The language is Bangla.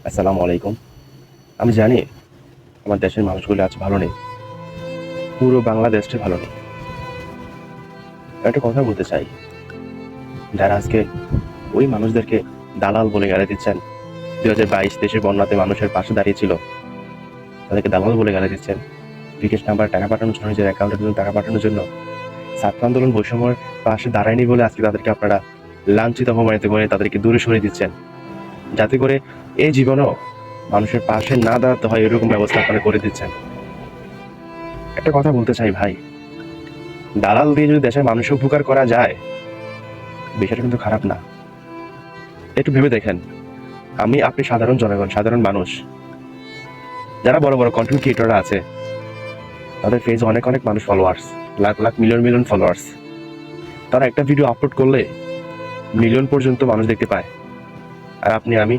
আসসালামু আলাইকুম। আমি জানি আমার দেশের মানুষগুলো আজ ভালো নেই, পুরো বাংলাদেশটা ভালো নেই। একটা কথা বলতে চাই, যারা আজকে ওই মানুষদেরকে দালাল বলে গালি দিচ্ছেন, 2022 দেশের বন্যাতে মানুষের পাশে দাঁড়িয়েছিল, তাদেরকে দালাল বলে গালি দিচ্ছেন, বিকাশ নাম্বার টাকা পাঠানোর জন্য, নিজের অ্যাকাউন্টের জন্য টাকা পাঠানোর জন্য, ছাত্র আন্দোলন বৈষম্যের পাশে দাঁড়ায়নি বলে আজকে তাদেরকে আপনারা লাঞ্ছিত অপমানিত করে তাদেরকে দূরে সরিয়ে দিচ্ছেন, যাতে করে এই জীবনেও মানুষের পাশে না দাঁড়াতে হয় এরকম ব্যবস্থা আপনারা করে দিচ্ছেন। একটা কথা বলতে চাই ভাই, দালাল দিয়ে যদি দেশের মানুষের উপকার করা যায়, বিষয়টা কিন্তু খারাপ না। একটু ভেবে দেখেন, আপনি সাধারণ জনগণ, সাধারণ মানুষ, যারা বড় বড় কন্টেন্ট ক্রিয়েটররা আছে, তাদের ফেসে অনেক অনেক মানুষ followers, lakh lakh million million followers. তারা একটা ভিডিও আপলোড করলে মিলিয়ন পর্যন্ত মানুষ দেখতে পায়। আর আপনি আমি